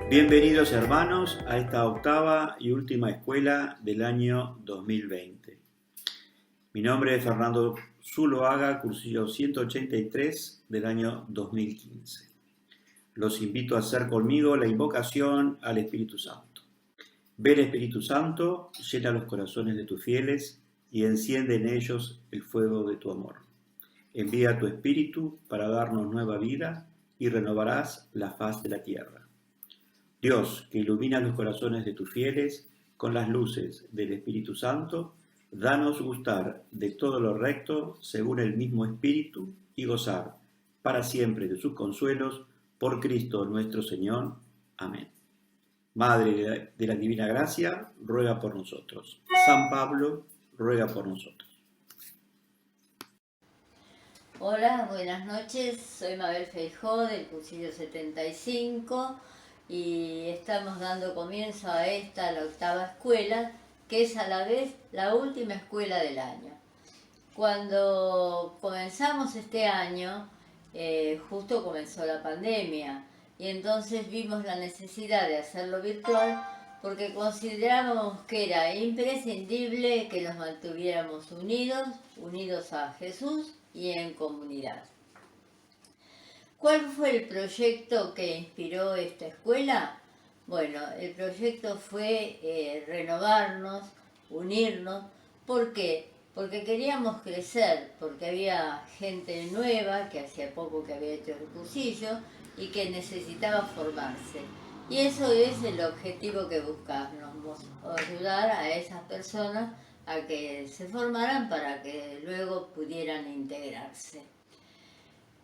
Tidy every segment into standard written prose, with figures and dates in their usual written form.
Bienvenidos hermanos a esta octava y última escuela del año 2020. Mi nombre es Fernando Zuloaga, cursillo 183 del año 2015. Los invito a hacer conmigo la invocación al Espíritu Santo. Ven Espíritu Santo, llena los corazones de tus fieles y enciende en ellos el fuego de tu amor. Envía tu Espíritu para darnos nueva vida y renovarás la faz de la tierra. Dios, que ilumina los corazones de tus fieles con las luces del Espíritu Santo, danos gustar de todo lo recto según el mismo Espíritu y gozar para siempre de sus consuelos por Cristo nuestro Señor. Amén. Madre de la Divina Gracia, ruega por nosotros. San Pablo, ruega por nosotros. Hola, buenas noches, soy Mabel Feijó del cursillo 75 y estamos dando comienzo a la octava escuela, que es a la vez la última escuela del año. Cuando comenzamos este año, justo comenzó la pandemia y entonces vimos la necesidad de hacerlo virtual porque considerábamos que era imprescindible que nos mantuviéramos unidos a Jesús y en comunidad. ¿Cuál fue el proyecto que inspiró esta escuela? Bueno, el proyecto fue renovarnos, unirnos. ¿Por qué? Porque queríamos crecer, porque había gente nueva que hacía poco que había hecho el cursillo y que necesitaba formarse. Y eso es el objetivo que buscamos, ayudar a esas personas a que se formaran para que luego pudieran integrarse.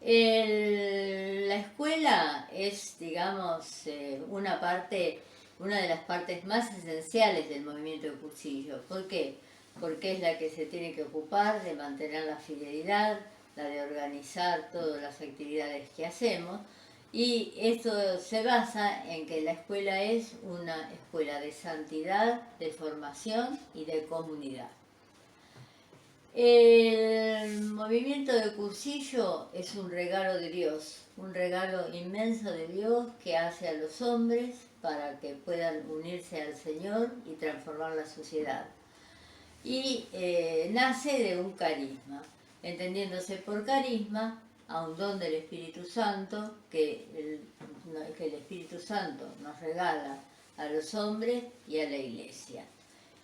La escuela es, digamos, una de las partes más esenciales del movimiento de cursillo. ¿Por qué? Porque es la que se tiene que ocupar de mantener la fidelidad, la de organizar todas las actividades que hacemos, y esto se basa en que la escuela es una escuela de santidad, de formación y de comunidad. El movimiento de cursillo es un regalo de Dios, un regalo inmenso de Dios que hace a los hombres para que puedan unirse al Señor y transformar la sociedad. Y nace de un carisma, entendiéndose por carisma a un don del Espíritu Santo que el Espíritu Santo nos regala a los hombres y a la Iglesia.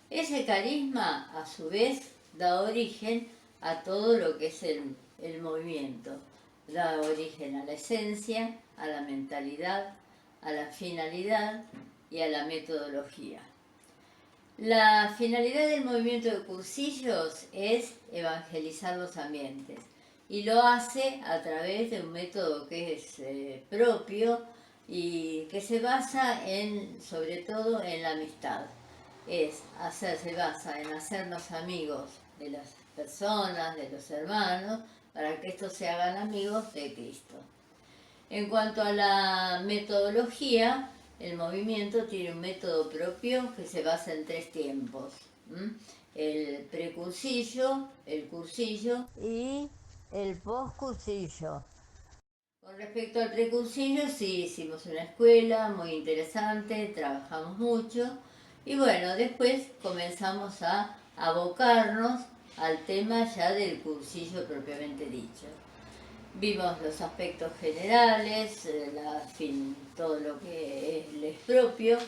Ese carisma, a su vez, da origen a todo lo que es el movimiento. Da origen a la esencia, a la mentalidad, a la finalidad y a la metodología. La finalidad del movimiento de cursillos es evangelizar los ambientes y lo hace a través de un método que es propio y que se basa sobre todo en la amistad. Se basa en hacernos amigos de las personas, de los hermanos, para que estos se hagan amigos de Cristo. En cuanto a la metodología, el movimiento tiene un método propio que se basa en 3 tiempos. El precursillo, el cursillo y el postcursillo. Con respecto al precursillo, sí hicimos una escuela muy interesante, trabajamos mucho y bueno, después comenzamos a abocarnos al tema ya del cursillo propiamente dicho. Vimos los aspectos generales, todo lo que les es propio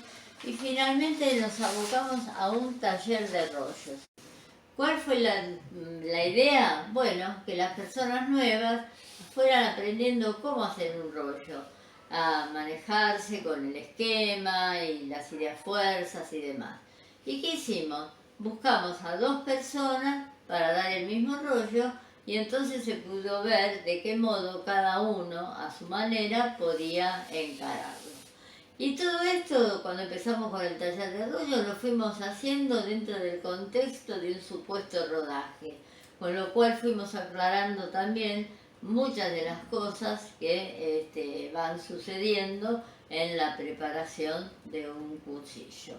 y finalmente nos abocamos a un taller de rollos. ¿Cuál fue la idea? Bueno, que las personas nuevas fueran aprendiendo cómo hacer un rollo, a manejarse con el esquema y las ideas fuerzas y demás. ¿Y qué hicimos? Buscamos a 2 personas para dar el mismo rollo y entonces se pudo ver de qué modo cada uno a su manera podía encararlo. Y todo esto, cuando empezamos con el taller de rollo, lo fuimos haciendo dentro del contexto de un supuesto rodaje, con lo cual fuimos aclarando también muchas de las cosas que van sucediendo en la preparación de un cursillo.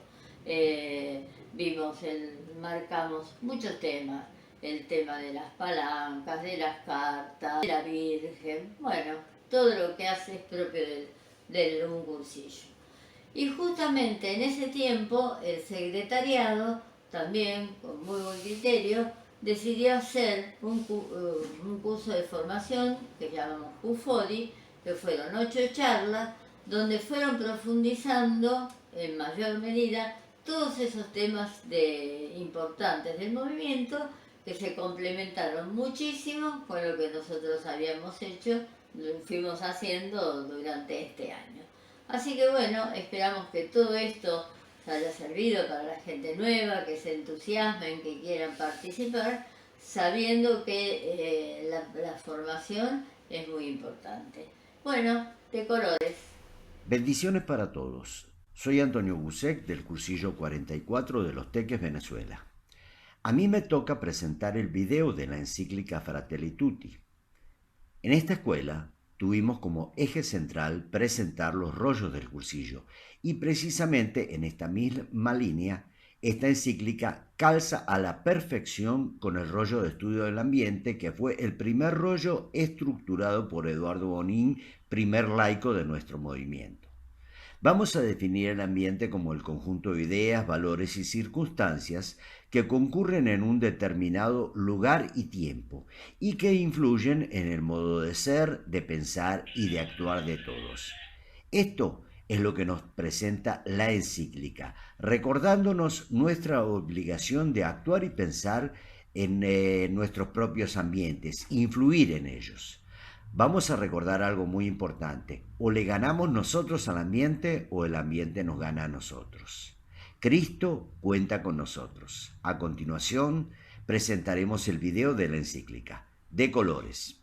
Marcamos muchos temas, el tema de las palancas, de las cartas, de la Virgen, bueno, todo lo que hace es propio de un cursillo. Y justamente en ese tiempo el secretariado, también con muy buen criterio, decidió hacer un curso de formación que llamamos QFODI, que fueron 8 charlas, donde fueron profundizando en mayor medida todos esos temas importantes del movimiento, que se complementaron muchísimo con lo que nosotros habíamos hecho, lo fuimos haciendo durante este año. Así que bueno, esperamos que todo esto haya servido para la gente nueva, que se entusiasmen, que quieran participar, sabiendo que la formación es muy importante. Bueno, de colores. Bendiciones para todos. Soy Antonio Busek del cursillo 44 de Los Teques, Venezuela. A mí me toca presentar el video de la encíclica Fratelli Tutti. En esta escuela tuvimos como eje central presentar los rollos del cursillo y precisamente en esta misma línea esta encíclica calza a la perfección con el rollo de estudio del ambiente, que fue el primer rollo estructurado por Eduardo Bonín, primer laico de nuestro movimiento. Vamos a definir el ambiente como el conjunto de ideas, valores y circunstancias que concurren en un determinado lugar y tiempo y que influyen en el modo de ser, de pensar y de actuar de todos. Esto es lo que nos presenta la encíclica, recordándonos nuestra obligación de actuar y pensar en nuestros propios ambientes, influir en ellos. Vamos a recordar algo muy importante: o le ganamos nosotros al ambiente o el ambiente nos gana a nosotros. Cristo cuenta con nosotros. A continuación presentaremos el video de la encíclica, de colores.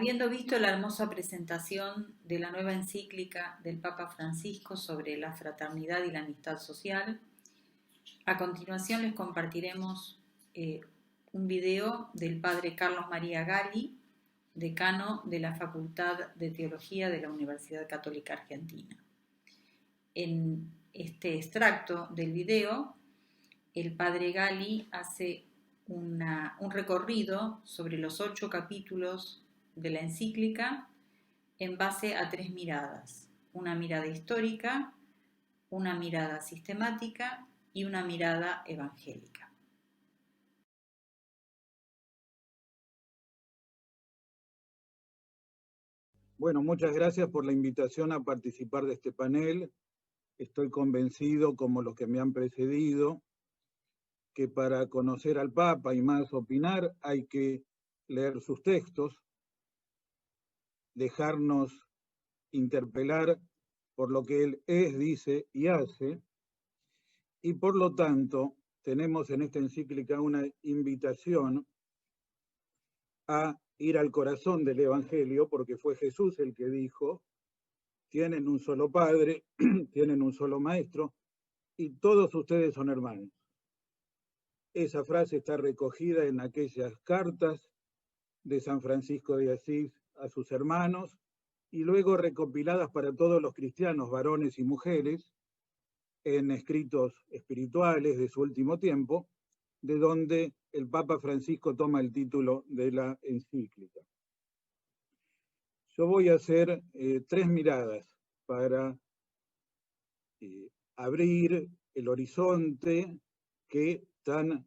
Habiendo visto la hermosa presentación de la nueva encíclica del Papa Francisco sobre la fraternidad y la amistad social, a continuación les compartiremos un video del padre Carlos María Gali, decano de la Facultad de Teología de la Universidad Católica Argentina. En este extracto del video, el padre Gali hace un recorrido sobre los 8 capítulos de la encíclica en base a 3 miradas: una mirada histórica, una mirada sistemática y una mirada evangélica. Bueno, muchas gracias por la invitación a participar de este panel. Estoy convencido, como los que me han precedido, que para conocer al Papa y más opinar hay que leer sus textos, dejarnos interpelar por lo que él es, dice y hace, y por lo tanto tenemos en esta encíclica una invitación a ir al corazón del Evangelio, porque fue Jesús el que dijo: tienen un solo Padre, tienen un solo Maestro, y todos ustedes son hermanos. Esa frase está recogida en aquellas cartas de San Francisco de Asís a sus hermanos, y luego recopiladas para todos los cristianos, varones y mujeres, en escritos espirituales de su último tiempo, de donde el Papa Francisco toma el título de la encíclica. Yo voy a hacer 3 miradas para abrir el horizonte que tan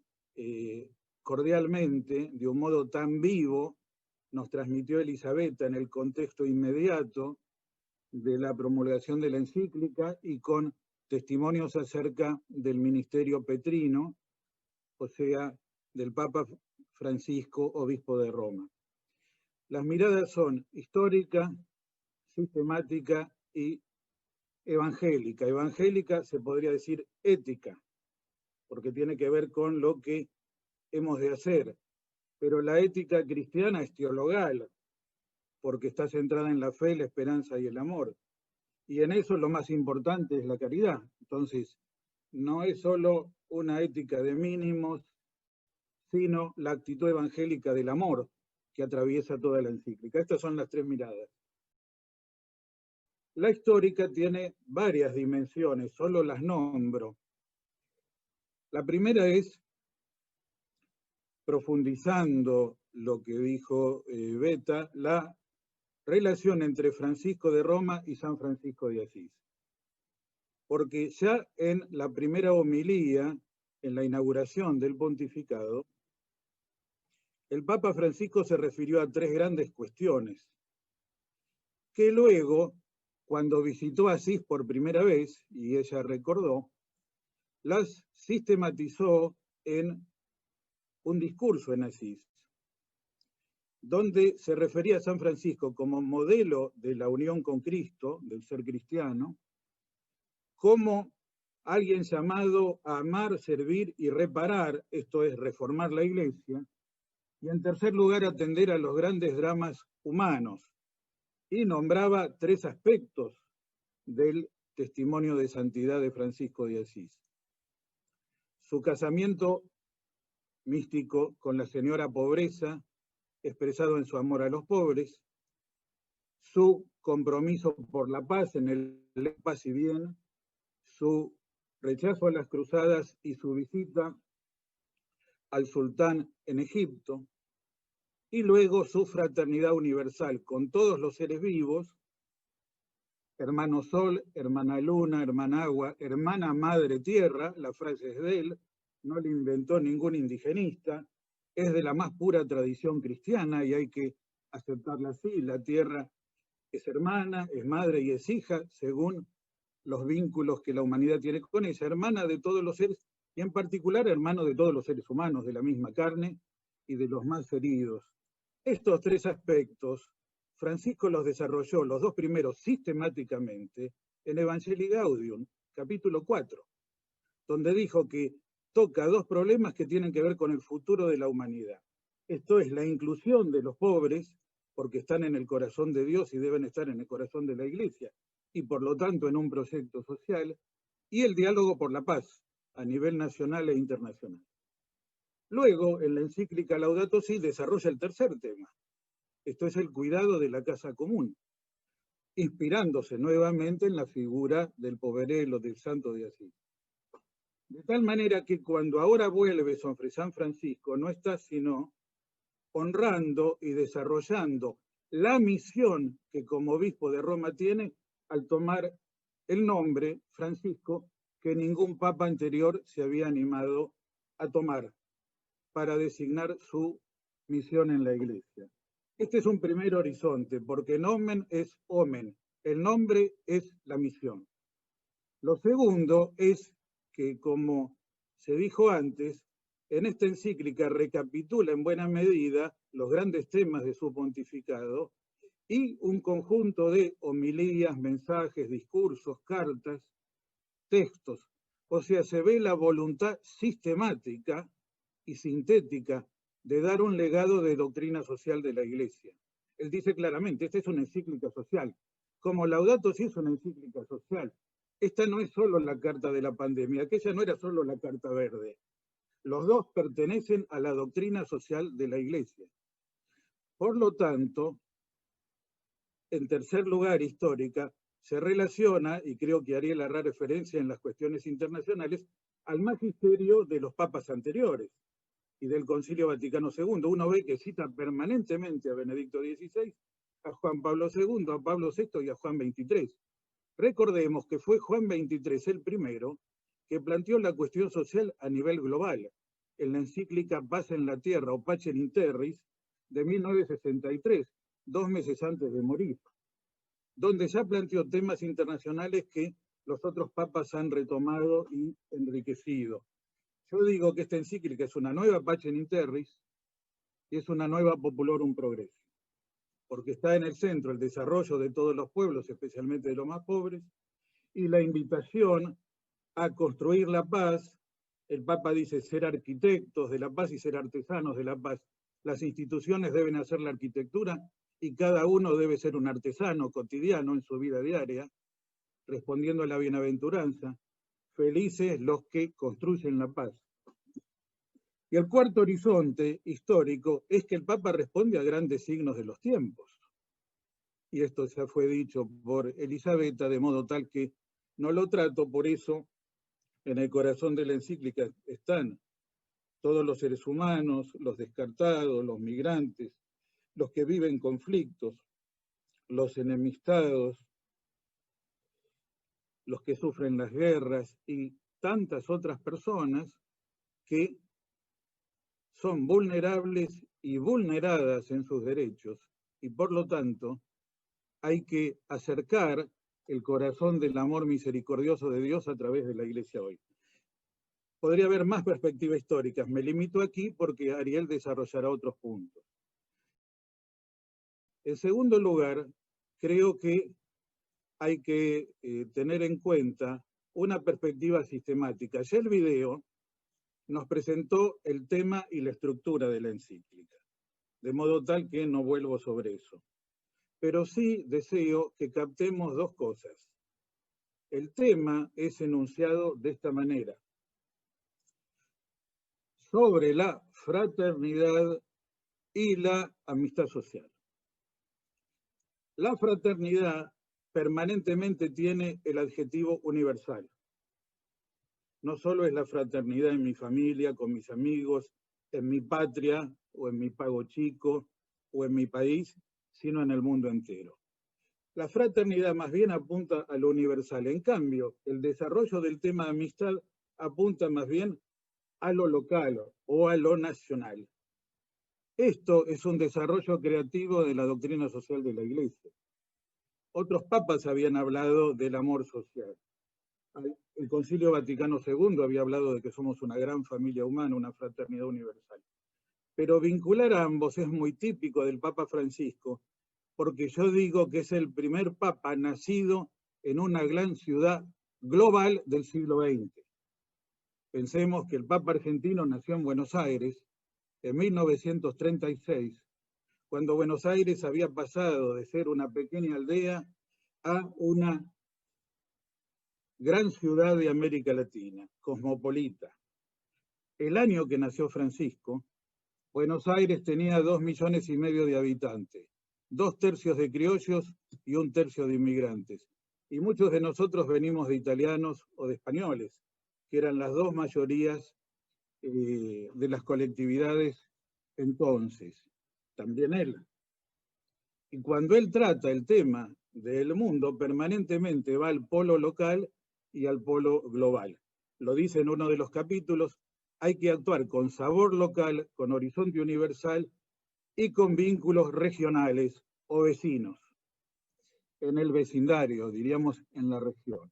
cordialmente, de un modo tan vivo, nos transmitió Elisabetta en el contexto inmediato de la promulgación de la encíclica y con testimonios acerca del ministerio petrino, o sea, del Papa Francisco, obispo de Roma. Las miradas son histórica, sistemática y evangélica. Evangélica se podría decir ética, porque tiene que ver con lo que hemos de hacer. Pero la ética cristiana es teologal, porque está centrada en la fe, la esperanza y el amor. Y en eso lo más importante es la caridad. Entonces, no es solo una ética de mínimos, sino la actitud evangélica del amor que atraviesa toda la encíclica. Estas son las 3 miradas. La histórica tiene varias dimensiones, solo las nombro. La primera es, profundizando lo que dijo Beta, la relación entre Francisco de Roma y San Francisco de Asís. Porque ya en la primera homilía, en la inauguración del pontificado, el Papa Francisco se refirió a 3 grandes cuestiones, que luego, cuando visitó Asís por primera vez, y ella recordó, las sistematizó en un discurso en Asís, donde se refería a San Francisco como modelo de la unión con Cristo, del ser cristiano, como alguien llamado a amar, servir y reparar, esto es, reformar la Iglesia, y en tercer lugar, atender a los grandes dramas humanos, y nombraba 3 aspectos del testimonio de santidad de Francisco de Asís. Su casamiento místico con la señora Pobreza, expresado en su amor a los pobres, su compromiso por la paz en el paz y bien, su rechazo a las cruzadas y su visita al sultán en Egipto, y luego su fraternidad universal con todos los seres vivos, hermano sol, hermana luna, hermana agua, hermana madre tierra, la frase es de él, no le inventó ningún indigenista, es de la más pura tradición cristiana y hay que aceptarla así. La tierra es hermana, es madre y es hija, según los vínculos que la humanidad tiene con ella, hermana de todos los seres, y en particular hermano de todos los seres humanos, de la misma carne y de los más heridos. Estos 3 aspectos, Francisco los desarrolló, los 2 primeros sistemáticamente, en Evangelii Gaudium, capítulo 4, donde dijo que toca 2 problemas que tienen que ver con el futuro de la humanidad. Esto es la inclusión de los pobres porque están en el corazón de Dios y deben estar en el corazón de la Iglesia, y por lo tanto en un proyecto social, y el diálogo por la paz a nivel nacional e internacional. Luego, en la encíclica Laudato Si, desarrolla el tercer tema. Esto es el cuidado de la casa común, inspirándose nuevamente en la figura del poverello, del santo de Asís. De tal manera que cuando ahora vuelve sobre San Francisco, no está sino honrando y desarrollando la misión que como obispo de Roma tiene al tomar el nombre Francisco que ningún papa anterior se había animado a tomar para designar su misión en la Iglesia. Este es un primer horizonte, porque nomen es omen, el nombre es la misión. Lo segundo es que, como se dijo antes, en esta encíclica recapitula en buena medida los grandes temas de su pontificado y un conjunto de homilías, mensajes, discursos, cartas, textos. O sea, se ve la voluntad sistemática y sintética de dar un legado de doctrina social de la Iglesia. Él dice claramente, esta es una encíclica social. Como Laudato Si es una encíclica social. Esta no es solo la carta de la pandemia, aquella no era solo la carta verde. Los dos pertenecen a la doctrina social de la Iglesia. Por lo tanto, en tercer lugar, histórica, se relaciona, y creo que Ariel hará referencia en las cuestiones internacionales, al magisterio de los papas anteriores y del Concilio Vaticano II. Uno ve que cita permanentemente a Benedicto XVI, a Juan Pablo II, a Pablo VI y a Juan XXIII. Recordemos que fue Juan XXIII el primero que planteó la cuestión social a nivel global, en la encíclica Paz en la Tierra o Pacem in Terris de 1963, 2 meses antes de morir, donde ya planteó temas internacionales que los otros papas han retomado y enriquecido. Yo digo que esta encíclica es una nueva Pacem in Terris y es una nueva Populorum Progressio, porque está en el centro el desarrollo de todos los pueblos, especialmente de los más pobres, y la invitación a construir la paz. El Papa dice ser arquitectos de la paz y ser artesanos de la paz. Las instituciones deben hacer la arquitectura y cada uno debe ser un artesano cotidiano en su vida diaria, respondiendo a la bienaventuranza. Felices los que construyen la paz. Y el cuarto horizonte histórico es que el Papa responde a grandes signos de los tiempos. Y esto ya fue dicho por Elisabetta, de modo tal que no lo trato, por eso en el corazón de la encíclica están todos los seres humanos, los descartados, los migrantes, los que viven conflictos, los enemistados, los que sufren las guerras y tantas otras personas que son vulnerables y vulneradas en sus derechos, y por lo tanto hay que acercar el corazón del amor misericordioso de Dios a través de la Iglesia hoy. Podría haber más perspectivas históricas, me limito aquí porque Ariel desarrollará otros puntos. En segundo lugar, creo que hay que tener en cuenta una perspectiva sistemática. Ya el video nos presentó el tema y la estructura de la encíclica, de modo tal que no vuelvo sobre eso. Pero sí deseo que captemos dos cosas. El tema es enunciado de esta manera: sobre la fraternidad y la amistad social. La fraternidad permanentemente tiene el adjetivo universal. No solo es la fraternidad en mi familia, con mis amigos, en mi patria, o en mi pago chico, o en mi país, sino en el mundo entero. La fraternidad más bien apunta a lo universal. En cambio, el desarrollo del tema de amistad apunta más bien a lo local o a lo nacional. Esto es un desarrollo creativo de la doctrina social de la Iglesia. Otros papas habían hablado del amor social. El Concilio Vaticano II había hablado de que somos una gran familia humana, una fraternidad universal. Pero vincular a ambos es muy típico del Papa Francisco, porque yo digo que es el primer papa nacido en una gran ciudad global del siglo XX. Pensemos que el Papa argentino nació en Buenos Aires en 1936, cuando Buenos Aires había pasado de ser una pequeña aldea a una gran ciudad de América Latina, cosmopolita. El año que nació Francisco, Buenos Aires tenía 2,5 millones de habitantes, 2/3 de criollos y 1/3 de inmigrantes. Y muchos de nosotros venimos de italianos o de españoles, que eran las dos mayorías de las colectividades entonces. También él. Y cuando él trata el tema del mundo, permanentemente va al polo local y al polo global. Lo dice en uno de los capítulos, hay que actuar con sabor local, con horizonte universal y con vínculos regionales o vecinos, en el vecindario, diríamos en la región.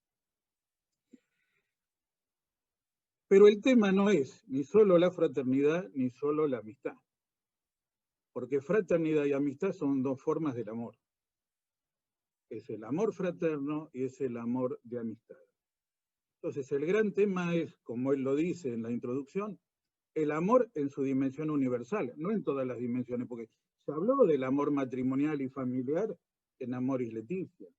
Pero el tema no es ni solo la fraternidad ni solo la amistad, porque fraternidad y amistad son dos formas del amor. Es el amor fraterno y es el amor de amistad. Entonces el gran tema es, como él lo dice en la introducción, el amor en su dimensión universal, no en todas las dimensiones, porque se habló del amor matrimonial y familiar en Amoris Laetitia.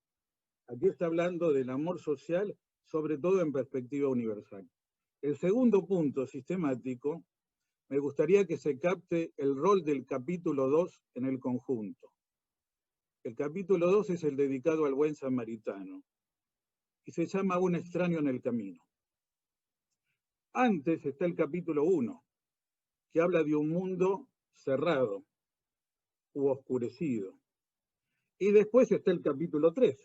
Aquí está hablando del amor social, sobre todo en perspectiva universal. El segundo punto sistemático, me gustaría que se capte el rol del capítulo 2 en el conjunto. El capítulo 2 es el dedicado al buen samaritano y se llama Un extraño en el camino. Antes está el capítulo 1, que habla de un mundo cerrado u oscurecido. Y después está el capítulo 3,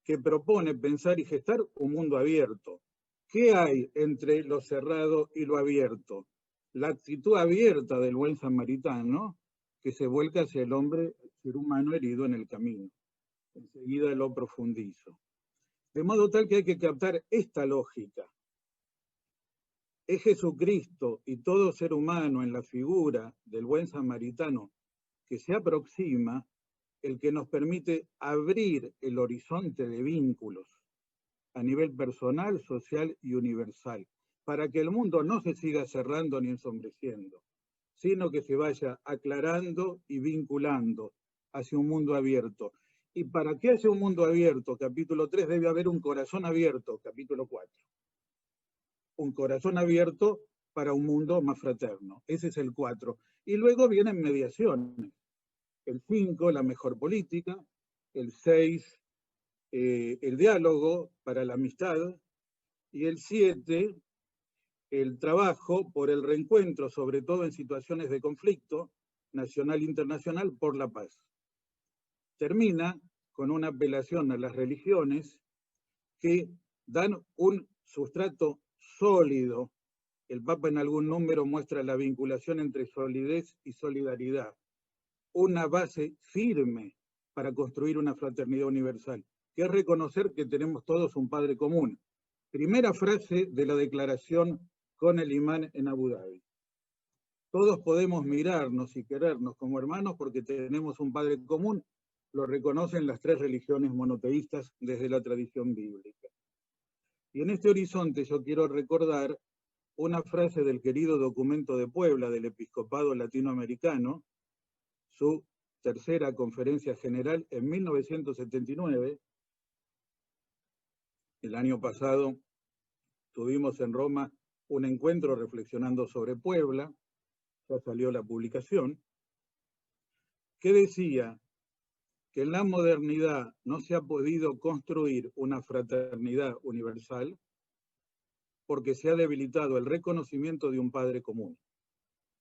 que propone pensar y gestar un mundo abierto. ¿Qué hay entre lo cerrado y lo abierto? La actitud abierta del buen samaritano que se vuelca hacia el hombre, el ser humano herido en el camino. Enseguida lo profundizo. De modo tal que hay que captar esta lógica. Es Jesucristo y todo ser humano en la figura del buen samaritano que se aproxima el que nos permite abrir el horizonte de vínculos a nivel personal, social y universal, para que el mundo no se siga cerrando ni ensombreciendo, sino que se vaya aclarando y vinculando hacia un mundo abierto. Y para que haya un mundo abierto, capítulo 3, debe haber un corazón abierto, capítulo 4. Un corazón abierto para un mundo más fraterno. Ese es el 4. Y luego vienen mediaciones. El 5, la mejor política. El 6, el diálogo para la amistad. Y el 7, el trabajo por el reencuentro, sobre todo en situaciones de conflicto nacional e internacional, por la paz. Termina con una apelación a las religiones que dan un sustrato sólido. El Papa en algún número muestra la vinculación entre solidez y solidaridad. Una base firme para construir una fraternidad universal, que es reconocer que tenemos todos un Padre común. Primera frase de la declaración con el imán en Abu Dhabi. Todos podemos mirarnos y querernos como hermanos porque tenemos un Padre común. Lo reconocen las 3 religiones monoteístas desde la tradición bíblica. Y en este horizonte yo quiero recordar una frase del querido documento de Puebla del Episcopado Latinoamericano, su tercera conferencia general en 1979. El año pasado tuvimos en Roma un encuentro reflexionando sobre Puebla, ya salió la publicación, que decía que en la modernidad no se ha podido construir una fraternidad universal porque se ha debilitado el reconocimiento de un padre común.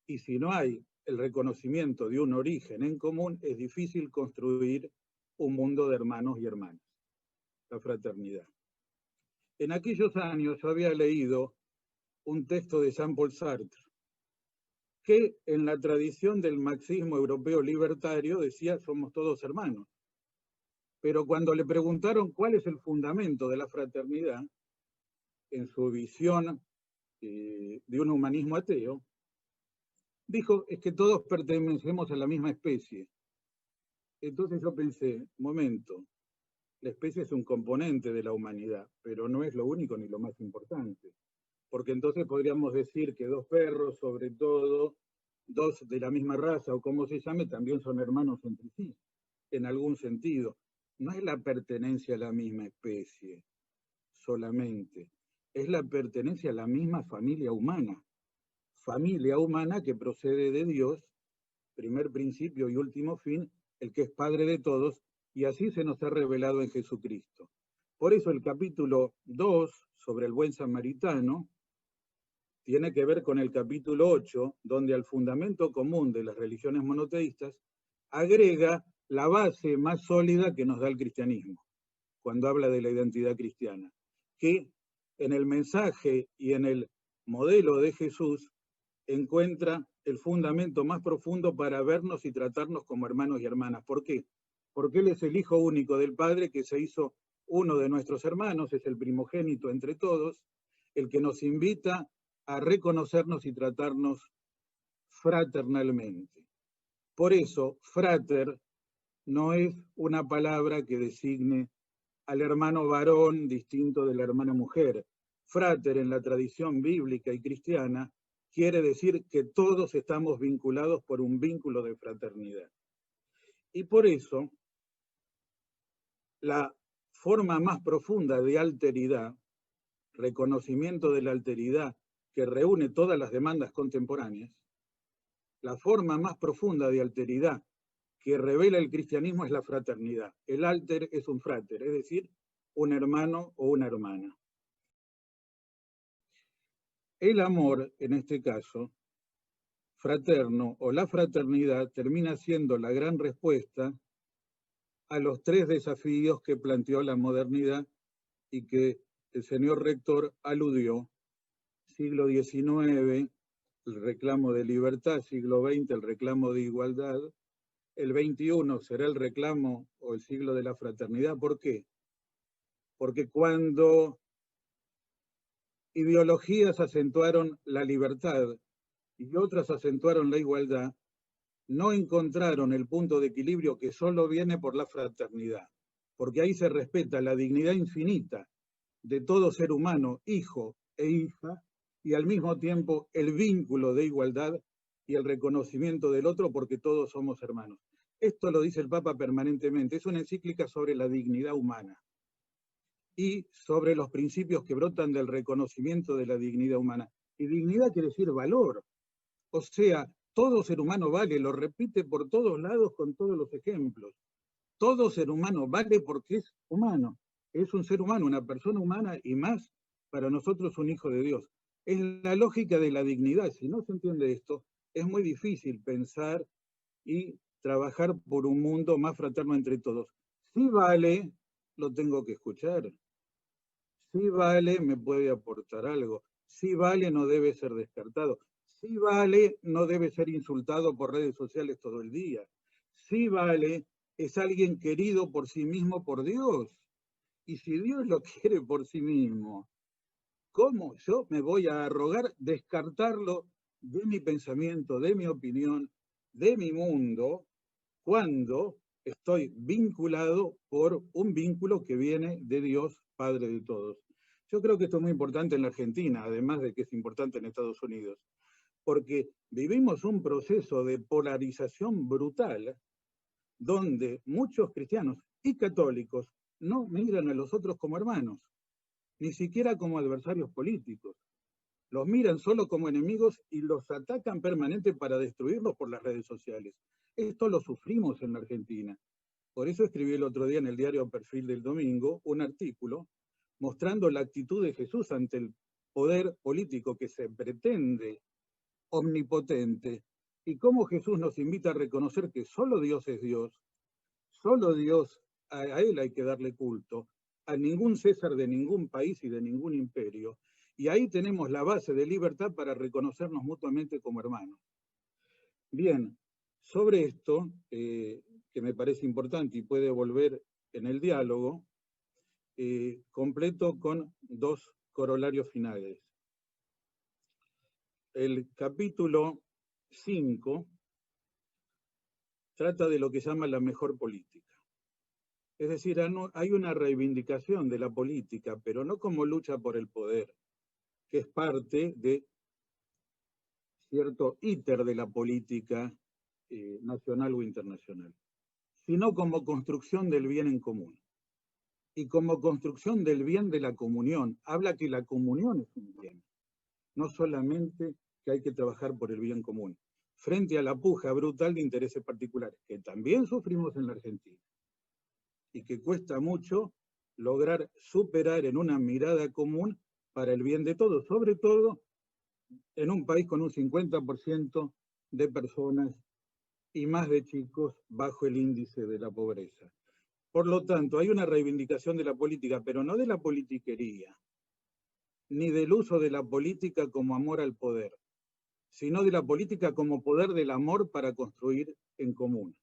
Y si no hay el reconocimiento de un origen en común, es difícil construir un mundo de hermanos y hermanas, la fraternidad. En aquellos años yo había leído un texto de Jean-Paul Sartre, que en la tradición del marxismo europeo libertario decía somos todos hermanos. Pero cuando le preguntaron cuál es el fundamento de la fraternidad, en su visión de un humanismo ateo, dijo, es que todos pertenecemos a la misma especie. Entonces yo pensé, momento, la especie es un componente de la humanidad, pero no es lo único ni lo más importante. Porque entonces podríamos decir que 2 perros, sobre todo, dos de la misma raza o como se llame, también son hermanos entre sí, en algún sentido. No es la pertenencia a la misma especie solamente, es la pertenencia a la misma familia humana que procede de Dios, primer principio y último fin, el que es Padre de todos, y así se nos ha revelado en Jesucristo. Por eso el capítulo 2 sobre el buen samaritano tiene que ver con el capítulo 8, donde al fundamento común de las religiones monoteístas agrega la base más sólida que nos da el cristianismo, cuando habla de la identidad cristiana, que en el mensaje y en el modelo de Jesús encuentra el fundamento más profundo para vernos y tratarnos como hermanos y hermanas. ¿Por qué? Porque Él es el Hijo único del Padre que se hizo uno de nuestros hermanos, es el primogénito entre todos, el que nos invita a reconocernos y tratarnos fraternalmente. Por eso, frater no es una palabra que designe al hermano varón distinto de la hermana mujer. Frater en la tradición bíblica y cristiana quiere decir que todos estamos vinculados por un vínculo de fraternidad. Y por eso, la forma más profunda de alteridad, reconocimiento de la alteridad que reúne todas las demandas contemporáneas, la forma más profunda de alteridad que revela el cristianismo es la fraternidad. El alter es un frater, es decir, un hermano o una hermana. El amor, en este caso, fraterno o la fraternidad, termina siendo la gran respuesta a los tres desafíos que planteó la modernidad y que el señor rector aludió. Siglo XIX, el reclamo de libertad; siglo XX, el reclamo de igualdad; el XXI será el reclamo o el siglo de la fraternidad. ¿Por qué? Porque cuando ideologías acentuaron la libertad y otras acentuaron la igualdad, no encontraron el punto de equilibrio que solo viene por la fraternidad, porque ahí se respeta la dignidad infinita de todo ser humano, hijo e hija, y al mismo tiempo el vínculo de igualdad y el reconocimiento del otro, porque todos somos hermanos. Esto lo dice el Papa permanentemente, es una encíclica sobre la dignidad humana y sobre los principios que brotan del reconocimiento de la dignidad humana. Y dignidad quiere decir valor, o sea, todo ser humano vale, lo repite por todos lados con todos los ejemplos. Todo ser humano vale porque es humano, es un ser humano, una persona humana y más para nosotros un hijo de Dios. Es la lógica de la dignidad. Si no se entiende esto, es muy difícil pensar y trabajar por un mundo más fraterno entre todos. Si vale, lo tengo que escuchar. Si vale, me puede aportar algo. Si vale, no debe ser descartado. Si vale, no debe ser insultado por redes sociales todo el día. Si vale, es alguien querido por sí mismo por Dios. Y si Dios lo quiere por sí mismo, ¿cómo yo me voy a arrogar descartarlo de mi pensamiento, de mi opinión, de mi mundo, cuando estoy vinculado por un vínculo que viene de Dios, Padre de todos? Yo creo que esto es muy importante en la Argentina, además de que es importante en Estados Unidos, porque vivimos un proceso de polarización brutal donde muchos cristianos y católicos no miran a los otros como hermanos, ni siquiera como adversarios políticos. Los miran solo como enemigos y los atacan permanente para destruirlos por las redes sociales. Esto lo sufrimos en la Argentina. Por eso escribí el otro día en el diario Perfil del Domingo un artículo mostrando la actitud de Jesús ante el poder político que se pretende omnipotente, y cómo Jesús nos invita a reconocer que solo Dios es Dios, solo Dios, a Él hay que darle culto, a ningún César de ningún país y de ningún imperio, y ahí tenemos la base de libertad para reconocernos mutuamente como hermanos. Bien, sobre esto, que me parece importante y puede volver en el diálogo, completo con dos corolarios finales. El capítulo 5 trata de lo que llama la mejor política. Es decir, hay una reivindicación de la política, pero no como lucha por el poder, que es parte de cierto íter de la política nacional o internacional, sino como construcción del bien en común. Y como construcción del bien de la comunión, habla que la comunión es un bien, no solamente que hay que trabajar por el bien común, frente a la puja brutal de intereses particulares, que también sufrimos en la Argentina, y que cuesta mucho lograr superar en una mirada común para el bien de todos, sobre todo en un país con un 50% de personas y más de chicos bajo el índice de la pobreza. Por lo tanto, hay una reivindicación de la política, pero no de la politiquería, ni del uso de la política como amor al poder, sino de la política como poder del amor para construir en común.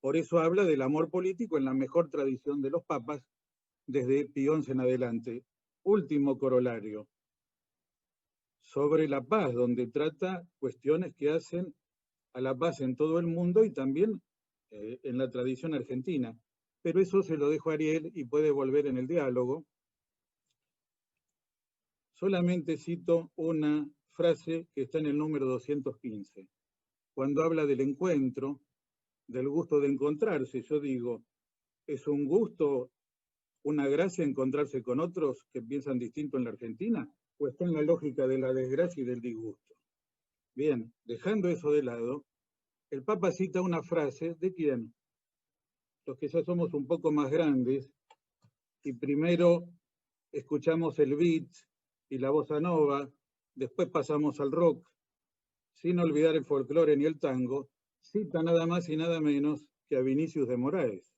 Por eso habla del amor político en la mejor tradición de los papas, desde Pío XI en adelante. Último corolario, sobre la paz, donde trata cuestiones que hacen a la paz en todo el mundo y también en la tradición argentina. Pero eso se lo dejo a Ariel y puede volver en el diálogo. Solamente cito una frase que está en el número 215. Cuando habla del encuentro, del gusto de encontrarse, yo digo, ¿es un gusto, una gracia encontrarse con otros que piensan distinto en la Argentina? ¿O está en la lógica de la desgracia y del disgusto? Bien, dejando eso de lado, el Papa cita una frase, ¿de quién? Los que ya somos un poco más grandes, y primero escuchamos el beat y la bossa nova, después pasamos al rock, sin olvidar el folclore ni el tango, cita nada más y nada menos que a Vinicius de Moraes,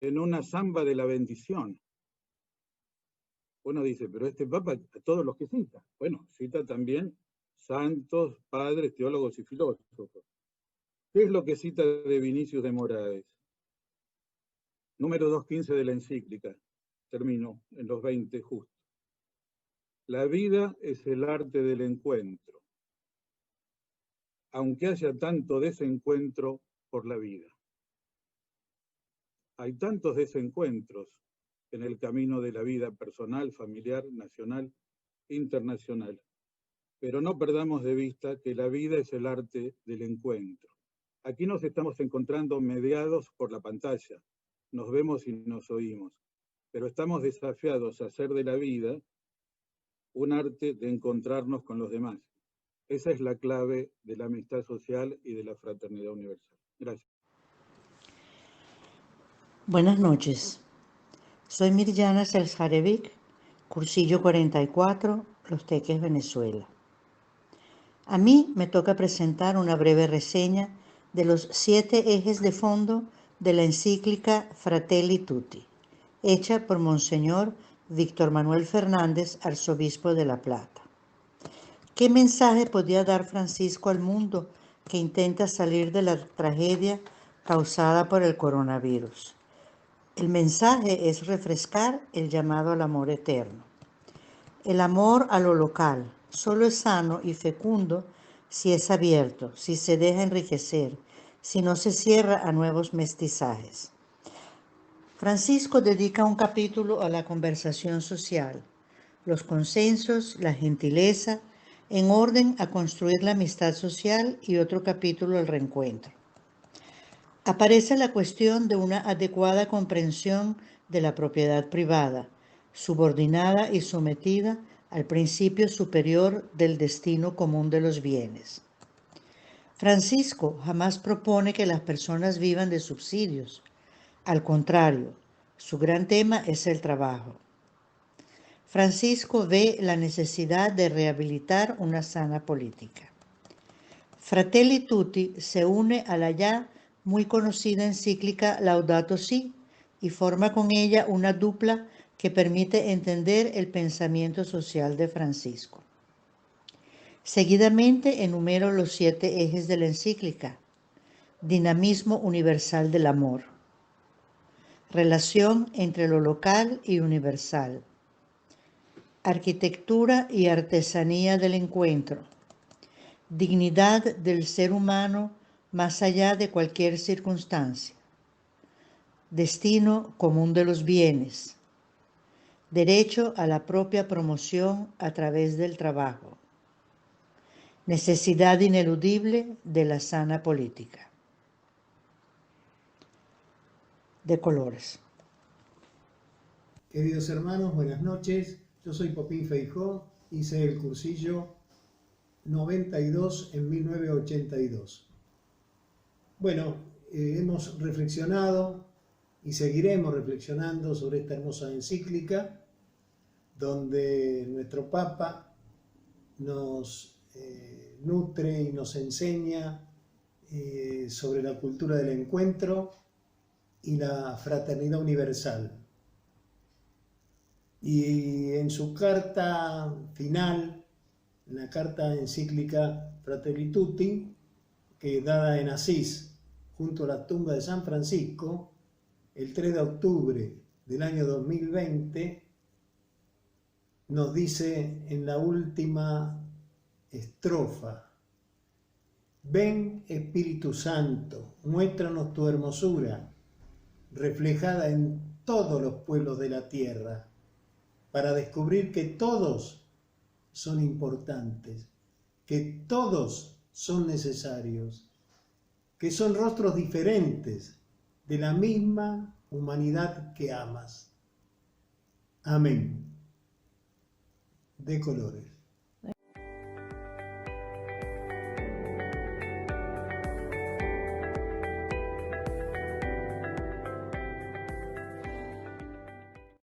en una samba de la bendición. Uno dice, pero este Papa, a todos los que cita. Bueno, cita también santos, padres, teólogos y filósofos. ¿Qué es lo que cita de Vinicius de Moraes? Número 215 de la encíclica. Termino en los 20 justo. La vida es el arte del encuentro, aunque haya tanto desencuentro por la vida. Hay tantos desencuentros en el camino de la vida personal, familiar, nacional, internacional. Pero no perdamos de vista que la vida es el arte del encuentro. Aquí nos estamos encontrando mediados por la pantalla, nos vemos y nos oímos, pero estamos desafiados a hacer de la vida un arte de encontrarnos con los demás. Esa es la clave de la amistad social y de la fraternidad universal. Gracias. Buenas noches. Soy Mirjana Seljarevic, cursillo 44, Los Teques, Venezuela. A mí me toca presentar una breve reseña de los 7 ejes de fondo de la encíclica Fratelli Tutti, hecha por Monseñor Víctor Manuel Fernández, arzobispo de La Plata. ¿Qué mensaje podía dar Francisco al mundo que intenta salir de la tragedia causada por el coronavirus? El mensaje es refrescar el llamado al amor eterno. El amor a lo local solo es sano y fecundo si es abierto, si se deja enriquecer, si no se cierra a nuevos mestizajes. Francisco dedica un capítulo a la conversación social, los consensos, la gentileza, en orden a construir la amistad social, y otro capítulo al reencuentro. Aparece la cuestión de una adecuada comprensión de la propiedad privada, subordinada y sometida al principio superior del destino común de los bienes. Francisco jamás propone que las personas vivan de subsidios. Al contrario, su gran tema es el trabajo. Francisco ve la necesidad de rehabilitar una sana política. Fratelli Tutti se une a la ya muy conocida encíclica Laudato Si y forma con ella una dupla que permite entender el pensamiento social de Francisco. Seguidamente enumero los 7 ejes de la encíclica. Dinamismo universal del amor. Relación entre lo local y universal. Arquitectura y artesanía del encuentro. Dignidad del ser humano más allá de cualquier circunstancia. Destino común de los bienes. Derecho a la propia promoción a través del trabajo. necesidad ineludible de la sana política. De colores. Queridos hermanos, buenas noches. Yo soy Popín Feijó, hice el cursillo 92 en 1982. Bueno, hemos reflexionado y seguiremos reflexionando sobre esta hermosa encíclica, donde nuestro Papa nos nutre y nos enseña sobre la cultura del encuentro y la fraternidad universal. Y en su carta final, en la carta encíclica Fratelli Tutti, que dada en Asís, junto a la tumba de San Francisco, el 3 de octubre del año 2020, nos dice en la última estrofa: ven Espíritu Santo, muéstranos tu hermosura, reflejada en todos los pueblos de la tierra, para descubrir que todos son importantes, que todos son necesarios, que son rostros diferentes de la misma humanidad que amas. Amén. De colores.